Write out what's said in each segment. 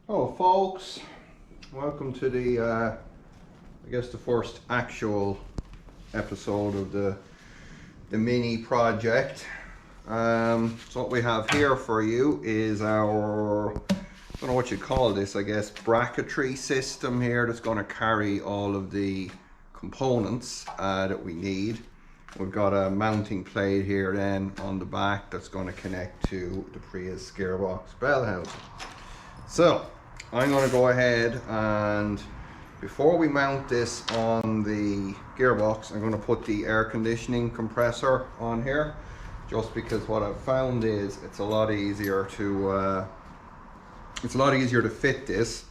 Hello folks, welcome to the I guess the first actual episode of the mini project. So what we have here for you is our, I don't know what you call this, I guess bracketry system here that's going to carry all of the components that we need. We've got a mounting plate here then on the back that's going to connect to the Prius gearbox bell housing. So I'm going to go ahead and before we mount this on the gearbox, I'm going to put the air conditioning compressor on here, just because what I've found is it's a lot easier to fit this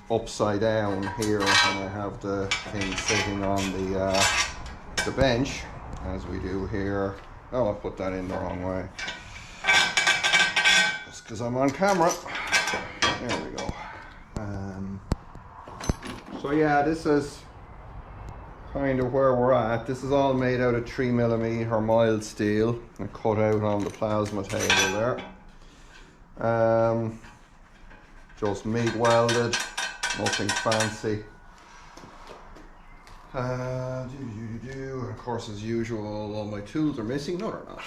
upside down here when I have the thing sitting on the bench, as we do here. Oh, I put that in the wrong way because I'm on camera. There we go. So yeah, this is kind of where we're at. This is all made out of 3mm mild steel and cut out on the plasma table there. Just MIG welded, nothing fancy. Of course, as usual, all my tools are missing. No, they're not.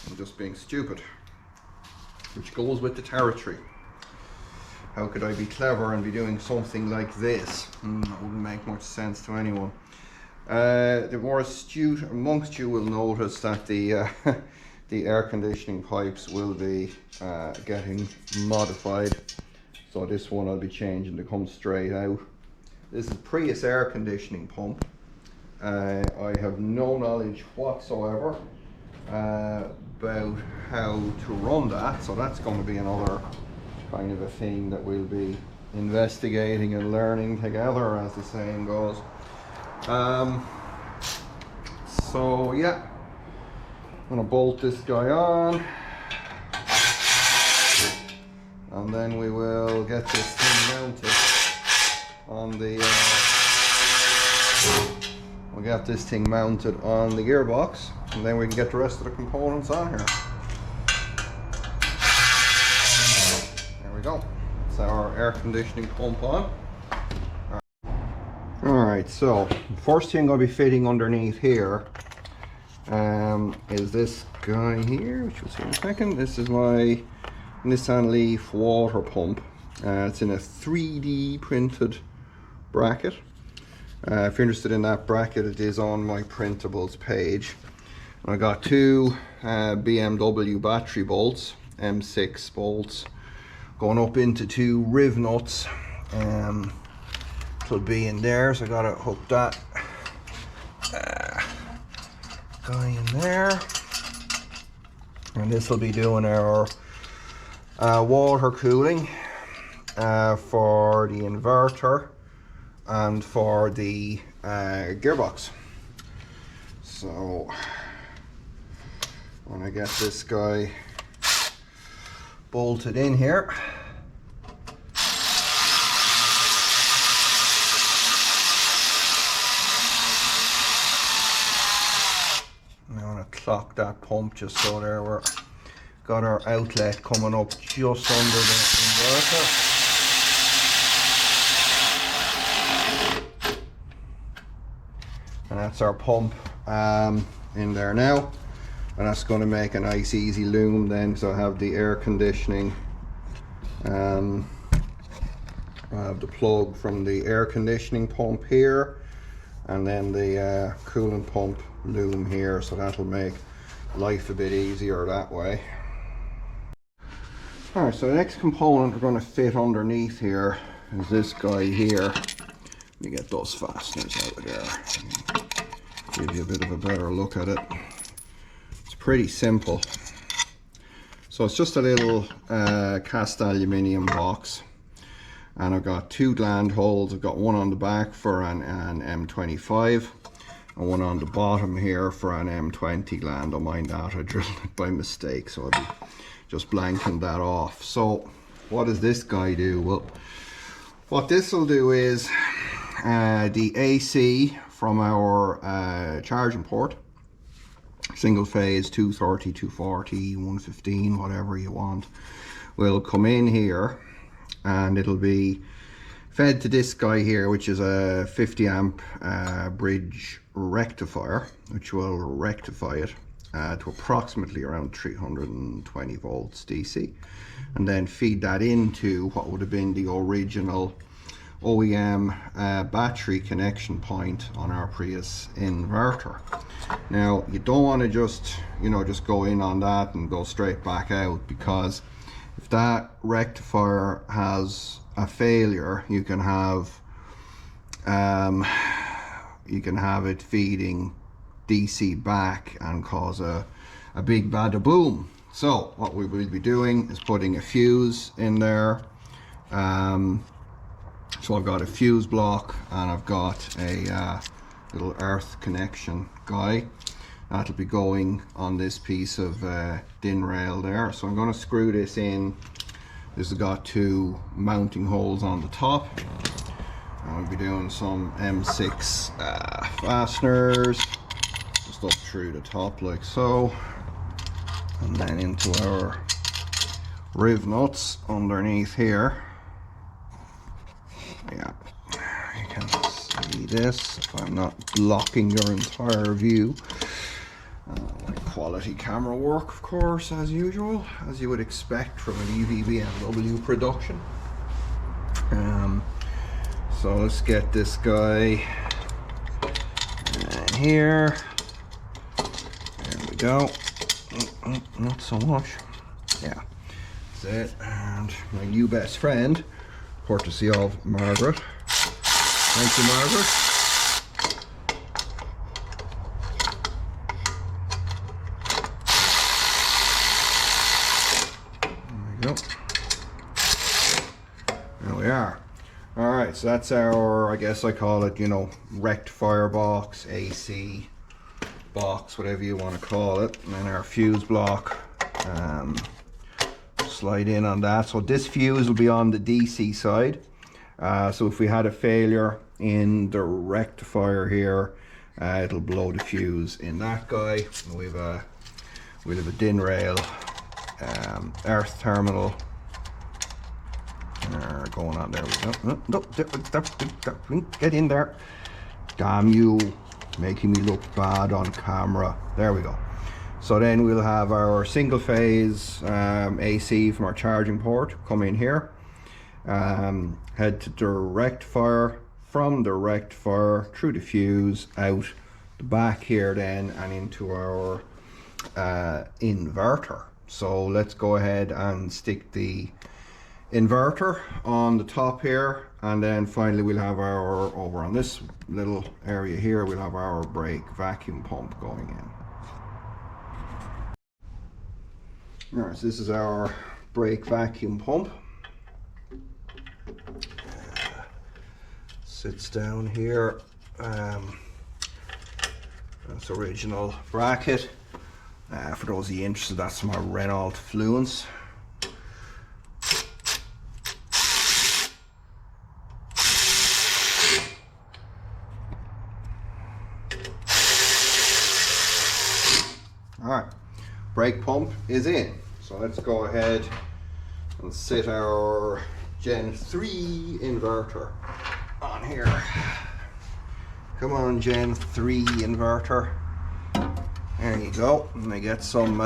I'm just being stupid, which goes with the territory. How could I be clever and be doing something like this? That wouldn't make much sense to anyone. The more astute amongst you will notice that the the air conditioning pipes will be getting modified. So this one I'll be changing to come straight out. This is Prius air conditioning pump. I have no knowledge whatsoever about how to run that, so that's going to be another kind of a thing that we'll be investigating and learning together, as the saying goes. So yeah, I'm gonna bolt this guy on, and then we will get this thing mounted on the we'll get this thing mounted on the gearbox, and then we can get the rest of the components on here. There we go. It's our air conditioning pump on. Alright, so the first thing I'll be fitting underneath here is this guy here, which we'll see in a second. This is my Nissan Leaf water pump. It's in a 3D printed bracket. If you're interested in that bracket, it is on my printables page. And I got two BMW battery bolts, M6 bolts, going up into two riv nuts. It'll be in there, so I gotta hook that guy in there. And this will be doing our water cooling for the inverter and for the gearbox. So when I get this guy bolted in here, I'm going to clock that pump just so there we're got our outlet coming up just under the inverter. And that's our pump in there now, and that's going to make a nice easy loom then, because I have the air conditioning, I have the plug from the air conditioning pump here, and then the coolant pump loom here, so that'll make life a bit easier that way. Alright, so the next component we're going to fit underneath here is this guy here. Let me get those fasteners out of there, give you a bit of a better look at it. It's pretty simple. So it's just a little cast aluminium box, and I've got two gland holes. I've got one on the back for an M25 and one on the bottom here for an M20 gland. Don't mind that, I drilled it by mistake, so I'll be just blanking that off. So what does this guy do? Well, what this will do is the AC from our charging port single phase 230, 240, 115, whatever you want, will come in here, and it'll be fed to this guy here, which is a 50 amp bridge rectifier, which will rectify it to approximately around 320 volts DC, and then feed that into what would have been the original OEM battery connection point on our Prius inverter. Now you don't want to just go in on that and go straight back out, because if that rectifier has a failure, you can have it feeding DC back and cause a big bada boom. So what we will be doing is putting a fuse in there. So I've got a fuse block, and I've got a little earth connection guy that'll be going on this piece of DIN rail there. So I'm going to screw this in. This has got two mounting holes on the top. I'll be doing some M6 fasteners just up through the top like so, and then into our riv nuts underneath here. Yeah, you can see this if I'm not blocking your entire view. Quality camera work, of course, as usual, as you would expect from an EV BMW production. So let's get this guy in here. There we go. Not so much. Yeah, that's it. And my new best friend, courtesy of Margaret. Thank you, Margaret. There we are. All right, so that's our, I guess I call it, rectifier box, AC box, whatever you want to call it. And then our fuse block, slide in on that. So this fuse will be on the DC side. So if we had a failure in the rectifier here, it'll blow the fuse in that guy. We'll have a DIN rail, earth terminal going on. There we go. No, get in there. Damn you, making me look bad on camera. There we go. So then we'll have our single phase AC from our charging port come in here, head to the rectifier, from the rectifier through the fuse, out the back here then, and into our inverter. So let's go ahead and stick the inverter on the top here, and then finally we'll have our, over on this little area here, we'll have our brake vacuum pump going in. Alright, so this is our brake vacuum pump. Sits down here. That's original bracket. For those of you interested, that's my Renault Fluence. Alright, brake pump is in. So let's go ahead and sit our Gen 3 inverter on here. Come on, Gen 3 inverter. There you go. Let me get some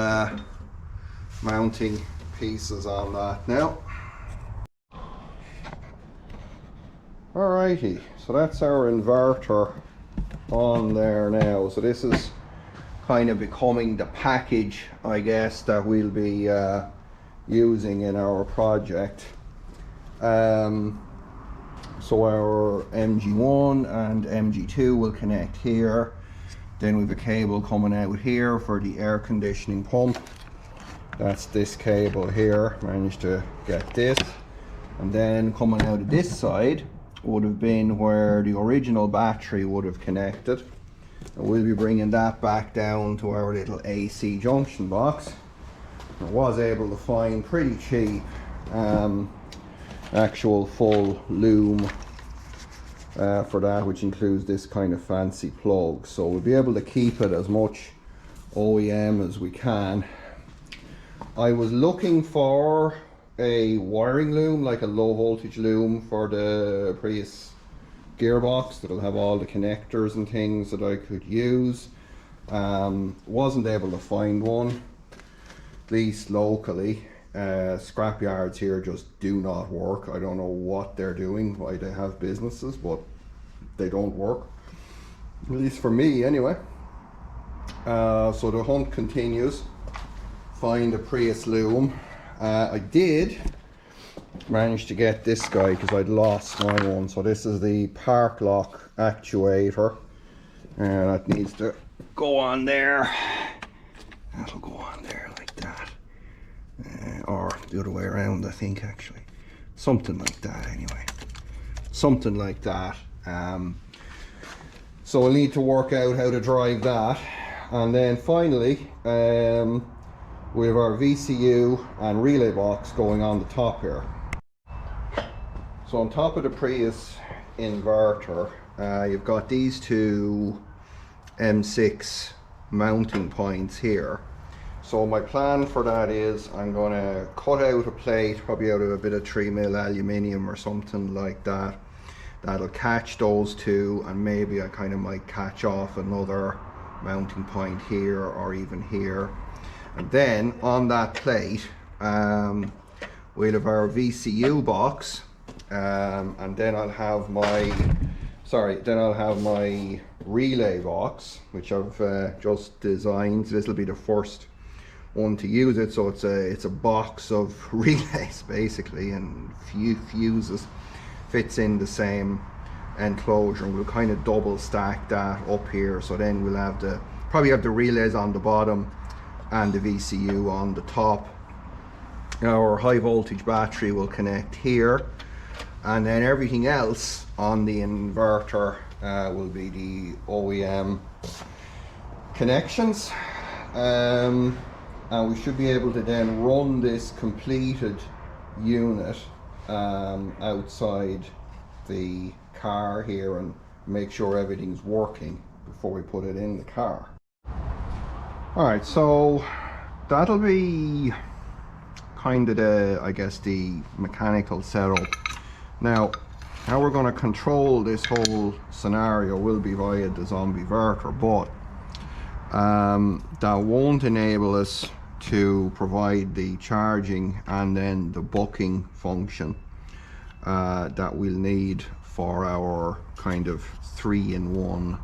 mounting pieces on that now. Alrighty, so that's our inverter on there now. So this is kind of becoming the package, I guess, that we'll be using in our project. So our MG1 and MG2 will connect here. Then we have a cable coming out here for the air conditioning pump. That's this cable here. Managed to get this. And then coming out of this side would have been where the original battery would have connected. And we'll be bringing that back down to our little AC junction box. I was able to find pretty cheap actual full loom for that, which includes this kind of fancy plug. So we'll be able to keep it as much OEM as we can. I was looking for a wiring loom, like a low voltage loom for the Prius gearbox that'll have all the connectors and things that I could use. Wasn't able to find one, at least locally. Scrap yards here just do not work. I don't know what they're doing, why they have businesses, but they don't work, at least for me anyway. So the hunt continues. Find a Prius loom. I did manage to get this guy because I'd lost my one. So this is the park lock actuator, and that needs to go on there. That'll go on there like that, or the other way around, I think, actually. Something like that anyway. Something like that. So we'll need to work out how to drive that. And then finally, we have our VCU and relay box going on the top here. So on top of the Prius inverter, you've got these two M6 mounting points here. So my plan for that is I'm going to cut out a plate, probably out of a bit of 3mm aluminium or something like that. That'll catch those two, and maybe I kind of might catch off another mounting point here or even here. And then on that plate we'll have our VCU box, and then I'll have my relay box, which I've just designed. This will be the first one to use it. So it's a box of relays basically, and fuses, fits in the same enclosure, and we'll kind of double stack that up here. So then we'll probably have the relays on the bottom and the VCU on the top. Our high voltage battery will connect here, and then everything else on the inverter will be the OEM connections, and we should be able to then run this completed unit outside the car here and make sure everything's working before we put it in the car. Alright, so that'll be kind of the mechanical setup. Now, how we're going to control this whole scenario will be via the Zombiverter, but that won't enable us to provide the charging and then the bucking function that we'll need for our kind of 3-in-1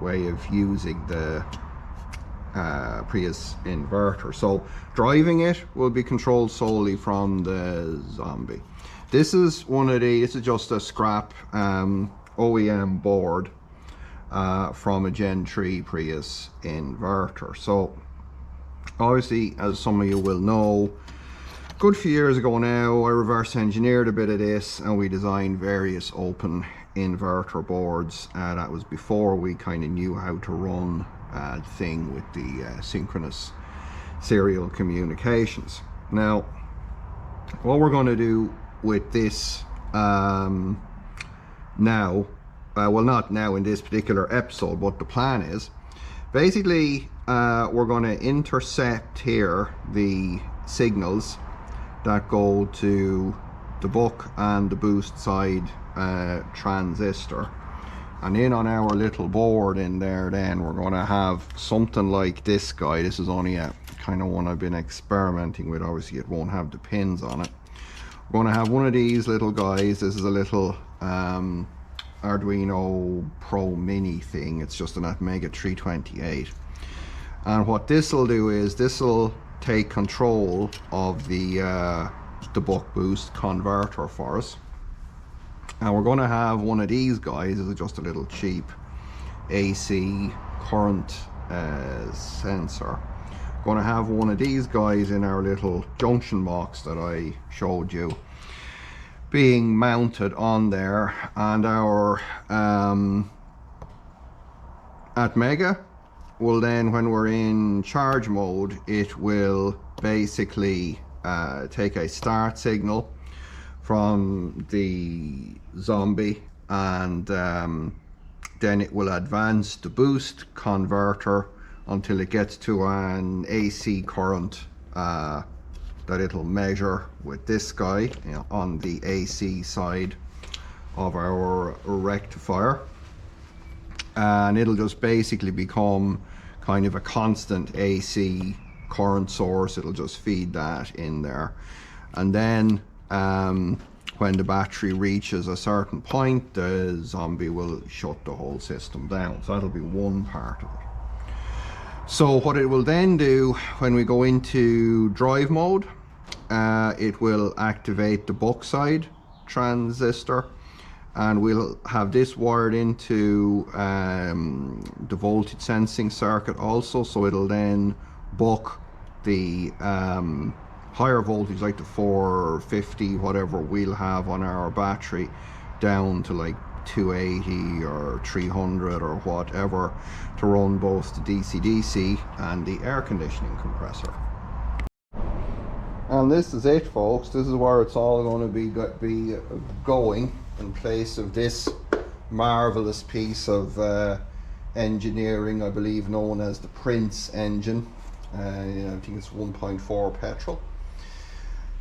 way of using the Prius inverter. So driving it will be controlled solely from the Zombie. This is just a scrap OEM board from a Gen 3 Prius inverter. So obviously, as some of you will know, a good few years ago now, I reverse engineered a bit of this and we designed various open inverter boards. That was before we kind of knew how to run the thing with the synchronous serial communications. Now, what we're going to do with this well, not now in this particular episode, but the plan is basically we're going to intercept here the signals that go to the buck and the boost side transistor, and in on our little board in there then we're going to have something like this guy. This is only a kind of one I've been experimenting with. Obviously it won't have the pins on it. We're going to have one of these little guys. This is a little Arduino Pro Mini thing. It's just an Atmega 328, and what this will do is this will take control of the buck boost converter for us. And we're going to have one of these guys. This is just a little cheap AC current sensor. Going to have one of these guys in our little junction box that I showed you being mounted on there, and our Atmega will then, when we're in charge mode, it will basically take a start signal from the Zombie, and then it will advance the boost converter until it gets to an AC current that it'll measure with this guy, you know, on the AC side of our rectifier, and it'll just basically become kind of a constant AC current source. It'll just feed that in there, and then when the battery reaches a certain point, the zombie will shut the whole system down. So that'll be one part of it. So what it will then do when we go into drive mode, it will activate the buck side transistor, and we'll have this wired into the voltage sensing circuit also, so it'll then buck the higher voltage, like the 450 whatever we'll have on our battery, down to like 280 or 300 or whatever, to run both the DC-DC and the air conditioning compressor. And this is it, folks. This is where it's all going to be going, in place of this marvelous piece of engineering, I believe known as the Prince engine. I think it's 1.4 petrol.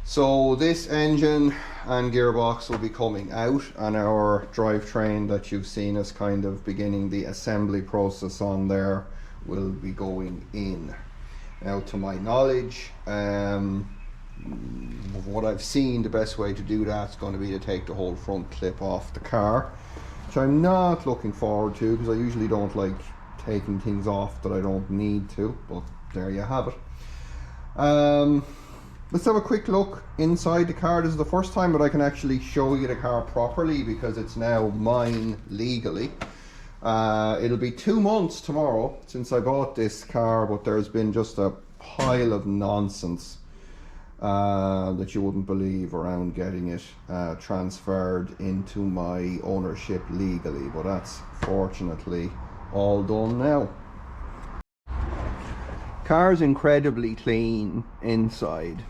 So this engine and gearbox will be coming out, and our drivetrain that you've seen us kind of beginning the assembly process on there will be going in. Now, to my knowledge, what I've seen, the best way to do that is going to be to take the whole front clip off the car, which I'm not looking forward to, because I usually don't like taking things off that I don't need to, but there you have it. Let's have a quick look inside the car. This is the first time that I can actually show you the car properly, because it's now mine legally. It'll be 2 months tomorrow since I bought this car, but there's been just a pile of nonsense that you wouldn't believe around getting it transferred into my ownership legally, but that's fortunately all done now. Car's incredibly clean inside.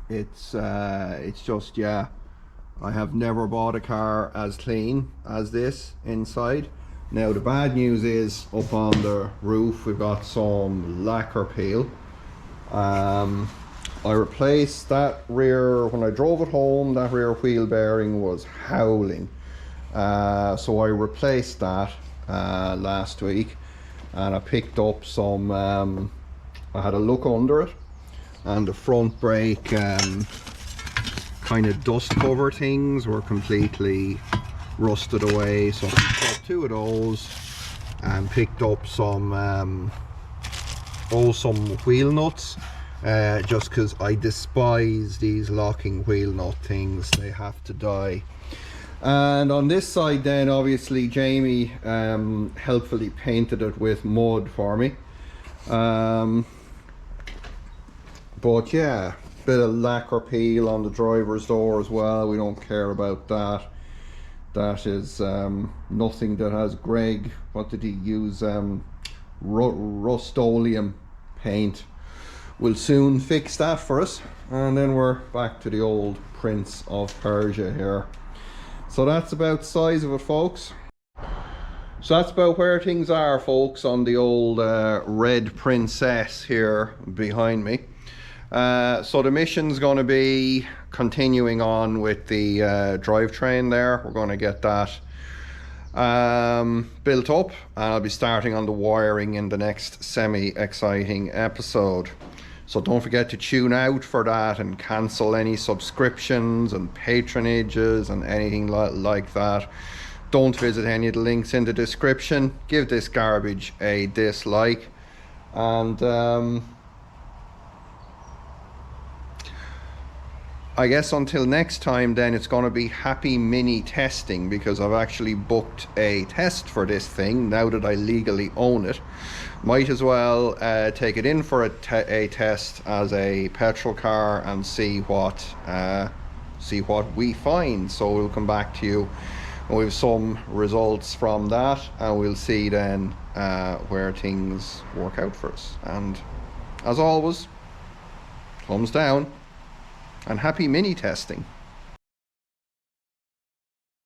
It's just, yeah, I have never bought a car as clean as this inside. Now the bad news is, up on the roof we've got some lacquer peel. I replaced that rear, when I drove it home, that rear wheel bearing was howling, so I replaced that last week, and I picked up some, I had a look under it, and the front brake kind of dust cover things were completely rusted away, so I picked up 2 of those and picked up some some wheel nuts, just because I despise these locking wheel nut things. They have to die. And on this side then, obviously Jamie helpfully painted it with mud for me. But yeah, bit of lacquer peel on the driver's door as well. We don't care about that. That is nothing that has Greg, what did he use, Rust-Oleum paint. We'll soon fix that for us, and then we're back to the old Prince of Persia here. So that's about the size of it, folks. So that's about where things are, folks, on the old red Princess here behind me. So the mission's going to be continuing on with the drivetrain there. We're going to get that built up, and I'll be starting on the wiring in the next semi-exciting episode. So don't forget to tune out for that, and cancel any subscriptions and patronages and anything like that. Don't visit any of the links in the description. Give this garbage a dislike, and I guess until next time then, it's going to be happy mini testing, because I've actually booked a test for this thing now that I legally own it. Might as well take it in for a test as a petrol car and see what we find. So we'll come back to you with some results from that, and we'll see then where things work out for us. And as always, thumbs down and happy mini testing.